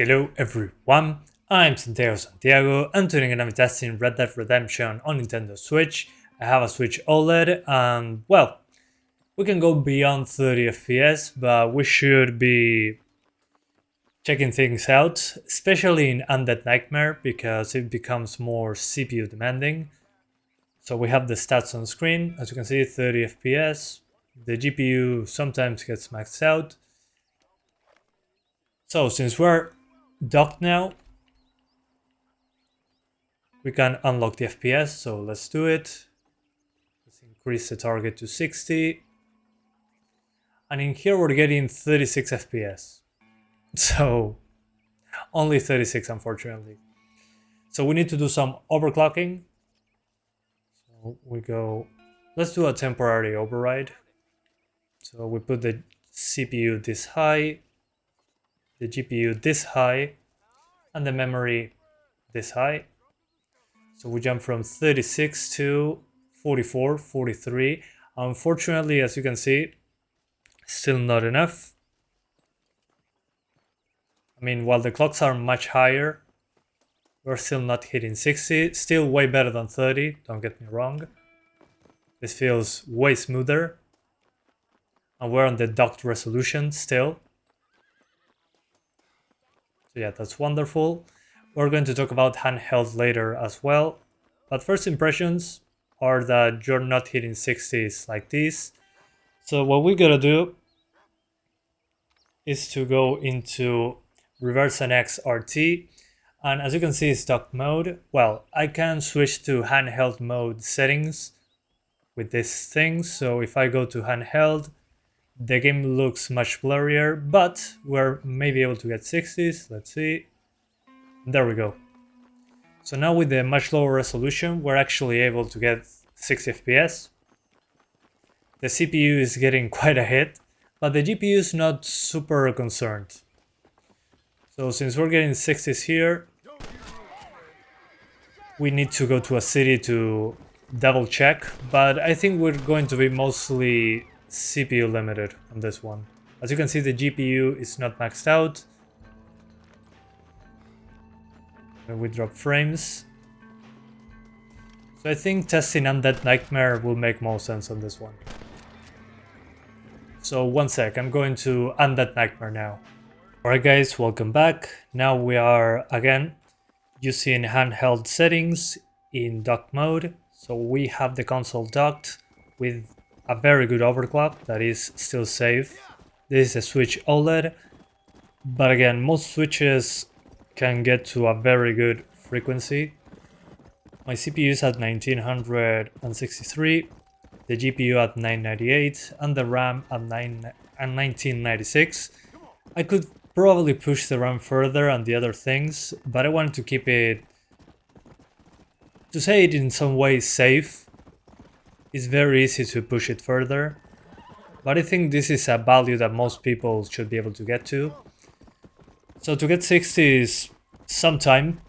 Hello everyone, I'm Santiago and today I'm gonna be testing Red Dead Redemption on Nintendo Switch. I have a Switch OLED and well, we can go beyond 30 FPS, but we should be checking things out, especially in Undead Nightmare because it becomes more CPU demanding. So we have the stats on screen, as you can see 30 FPS, the GPU sometimes gets maxed out. So since we're docked now, we can unlock the FPS, so let's do it. Let's increase the target to 60. And in here we're getting 36 FPS. So only 36 unfortunately. So we need to do some overclocking. So we go, let's do a temporary override. So we put the CPU this high, the GPU this high, and the memory this high. So we jump from 36 to 44, 43. Unfortunately, as you can see, still not enough. I mean, while the clocks are much higher, we're still not hitting 60. Still way better than 30, don't get me wrong. This feels way smoother. And we're on the docked resolution still. So yeah, that's wonderful. We're going to talk about handheld later as well. But first impressions are that you're not hitting 60s like this. So what we gotta do is to go into Reverse NX RT. And as you can see, it's docked mode. Well, I can switch to handheld mode settings with this thing. So if I go to handheld, the game looks much blurrier, but we're maybe able to get 60s. Let's see. There we go. So now with the much lower resolution, we're actually able to get 60 FPS. The CPU is getting quite a hit, but the GPU is not super concerned. So since we're getting 60s here, we need to go to a city to double check, but I think we're going to be mostly CPU limited on this one. As you can see, the GPU is not maxed out. And we drop frames. So I think testing Undead Nightmare will make more sense on this one. So one sec, I'm going to Undead Nightmare now. Alright guys, welcome back. Now we are again using handheld settings in dock mode. So we have the console docked with a very good overclock that is still safe. This is a Switch OLED, but again, most switches can get to a very good frequency. My CPU is at 1963, the GPU at 998, and the RAM at 1996. I could probably push the RAM further and the other things, but I wanted to keep it, to say it in some way safe. It's very easy to push it further, but I think this is a value that most people should be able to get to. So to get 60 is some time.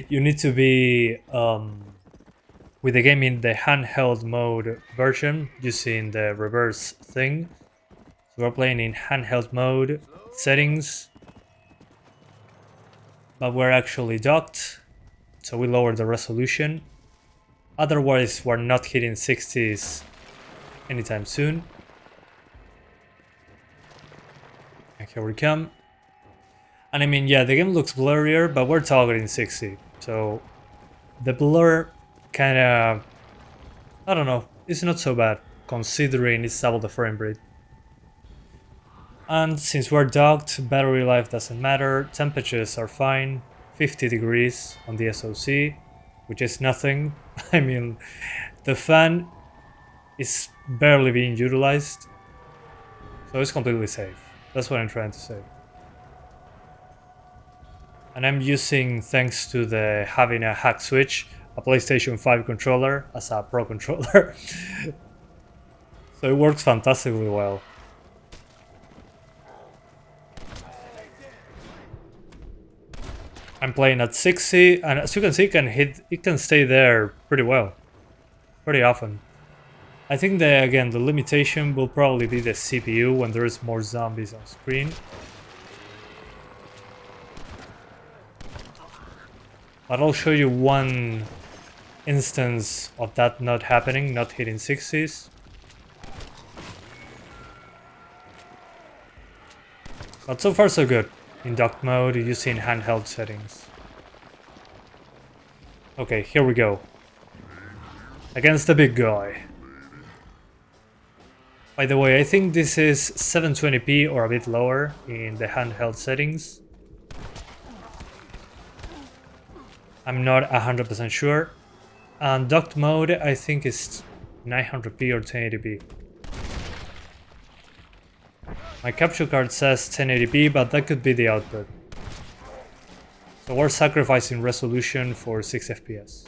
You need to be with the game in the handheld mode version using the reverse thing. So we're playing in handheld mode settings, but we're actually docked, so we lower the resolution. Otherwise, we're not hitting 60s anytime soon. And here we come. And I mean, yeah, the game looks blurrier, but we're targeting 60. So the blur kind of, I don't know, it's not so bad considering it's double the frame rate. And since we're docked, battery life doesn't matter, temperatures are fine, 50 degrees on the SoC, which is nothing. I mean, the fan is barely being utilized, so it's completely safe. That's what I'm trying to say. And I'm using, thanks to the having a hack switch, a PlayStation 5 controller as a Pro controller. So it works fantastically well. I'm playing at 60, and as you can see, it can stay there pretty well, pretty often. I think that again the limitation will probably be the CPU when there is more zombies on screen. But I'll show you one instance of that not happening, not hitting 60s. But so far so good. In dock mode, using handheld settings. Okay, here we go. Against the big guy. By the way, I think this is 720p or a bit lower in the handheld settings. I'm not 100% sure. And docked mode, I think is 900p or 1080p. My capture card says 1080p, but that could be the output. So we're sacrificing resolution for 6 FPS.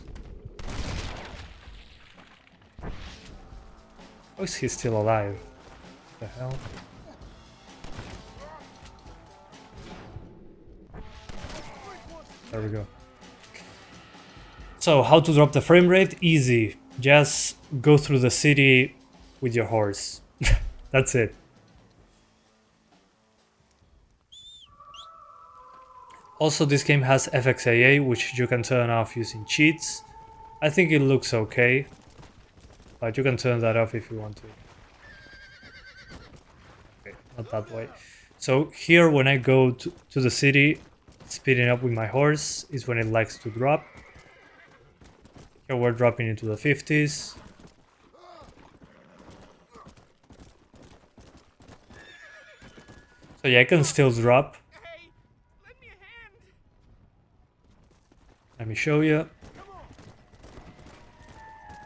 How is he still alive? What the hell? There we go. So, how to drop the frame rate? Easy. Just go through the city with your horse. That's it. Also, this game has FXAA, which you can turn off using cheats. I think it looks okay, but you can turn that off if you want to. Okay, not that way. So here, when I go to the city, speeding up with my horse is when it likes to drop. Here we're dropping into the 50s. So yeah, I can still drop. Let me show you.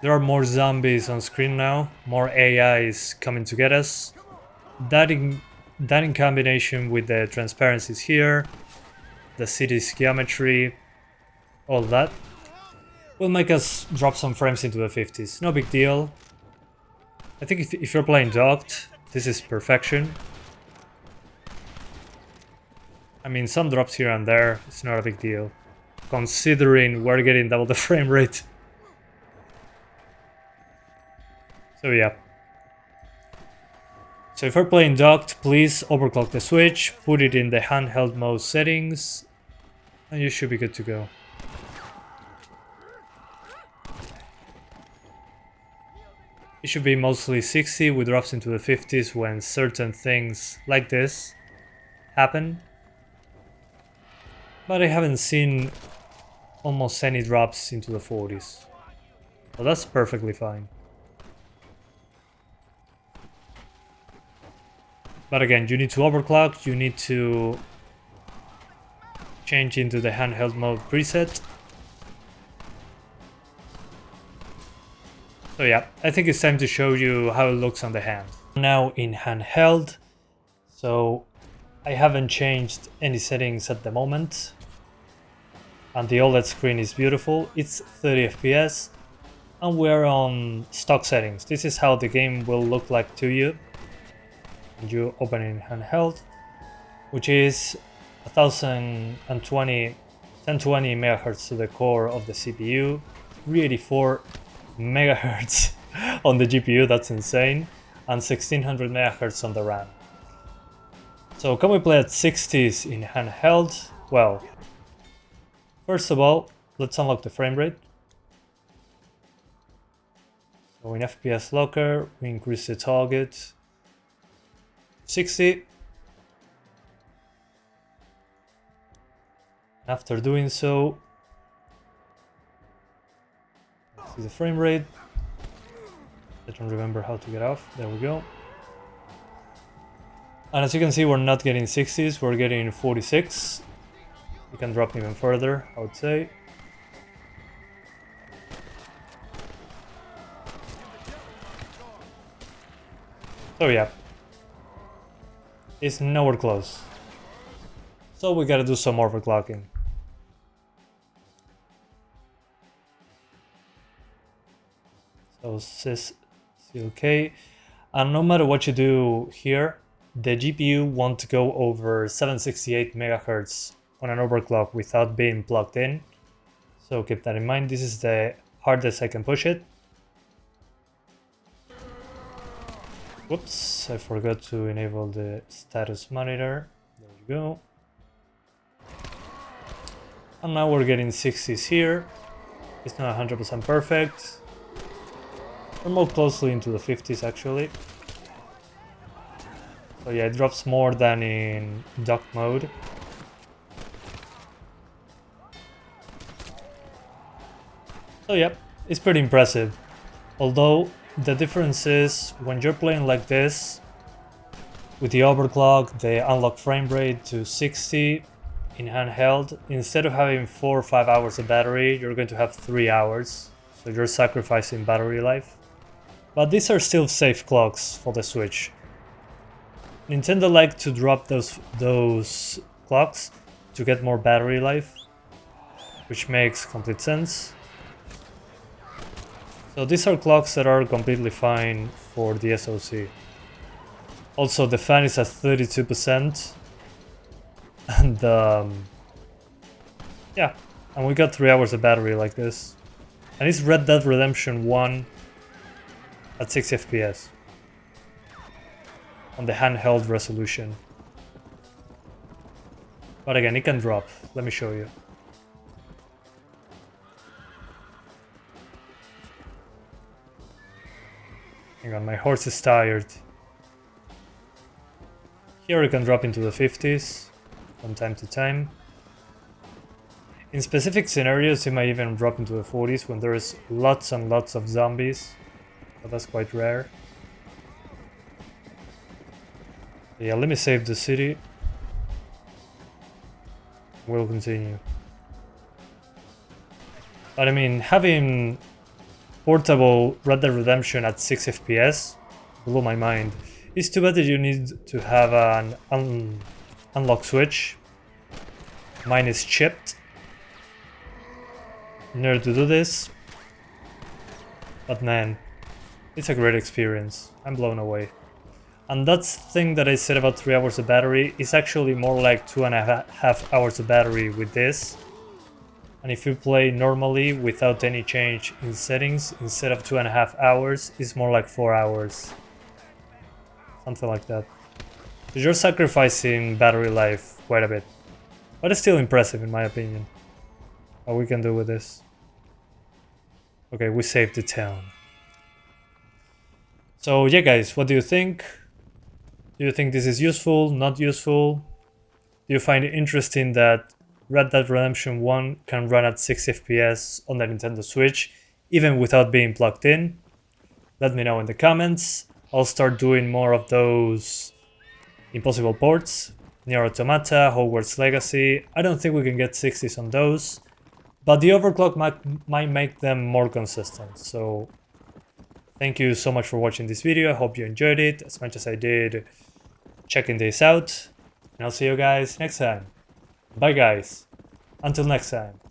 There are more zombies on screen now, more AIs coming to get us. That in combination with the transparencies here, the city's geometry, all that, will make us drop some frames into the 50s. No big deal. I think if you're playing docked, this is perfection. I mean, some drops here and there, it's not a big deal, considering we're getting double the frame rate. So yeah. So if you're playing docked, please overclock the switch, put it in the handheld mode settings, and you should be good to go. It should be mostly 60 with drops into the 50s when certain things like this happen. But I haven't seen almost any drops into the 40s. So that's perfectly fine. But again, you need to overclock, you need to change into the handheld mode preset. So yeah, I think it's time to show you how it looks on the hand. Now in handheld, so I haven't changed any settings at the moment. And the OLED screen is beautiful, it's 30 FPS. And we're on stock settings. This is how the game will look like to you. And you open in handheld, which is 1020 MHz to the core of the CPU, 384 MHz on the GPU, that's insane, and 1600 MHz on the RAM. So can we play at 60s in handheld? Well, first of all, let's unlock the frame rate. So in FPS locker, we increase the target 60. After doing so, see the frame rate. I don't remember how to get off. There we go. And as you can see, we're not getting 60s, we're getting 46. You can drop even further, I would say. So yeah, it's nowhere close. So we gotta do some overclocking. So CLK, and no matter what you do here, the GPU won't go over 768 MHz on an overclock without being plugged in. So keep that in mind. This is the hardest I can push it. Whoops, I forgot to enable the status monitor. There you go. And now we're getting 60s here. It's not 100% perfect. We're more closely into the 50s actually. So yeah, it drops more than in dock mode. So yeah, it's pretty impressive. Although the difference is when you're playing like this, with the overclock, they unlock frame rate to 60 in handheld. Instead of having 4 or 5 hours of battery, you're going to have 3 hours. So you're sacrificing battery life. But these are still safe clocks for the Switch. Nintendo liked to drop those clocks to get more battery life, which makes complete sense. So these are clocks that are completely fine for the SoC. Also, the fan is at 32%, and yeah, and we got 3 hours of battery like this. And it's Red Dead Redemption 1 at 60 FPS on the handheld resolution. But again, it can drop. Let me show you. Hang on, my horse is tired. Here it can drop into the 50s from time to time. In specific scenarios, it might even drop into the 40s when there's lots and lots of zombies, but that's quite rare. Yeah, let me save the city. We'll continue. But I mean, having portable Red Dead Redemption at 6 FPS blew my mind. It's too bad that you need to have an unlock switch. Mine is chipped in order to do this. But man, it's a great experience. I'm blown away. And that thing that I said about 3 hours of battery is actually more like 2.5 hours of battery with this. And if you play normally without any change in settings, instead of 2.5 hours, it's more like 4 hours. Something like that. So you're sacrificing battery life quite a bit. But it's still impressive in my opinion. What we can do with this. Okay, we saved the town. So yeah guys, what do you think? Do you think this is useful, not useful? Do you find it interesting that Red Dead Redemption 1 can run at 60 FPS on the Nintendo Switch, even without being plugged in? Let me know in the comments. I'll start doing more of those impossible ports. Nier Automata, Hogwarts Legacy. I don't think we can get 60s on those, but the overclock might make them more consistent. So thank you so much for watching this video. I hope you enjoyed it as much as I did checking this out. And I'll see you guys next time. Bye guys. Until next time.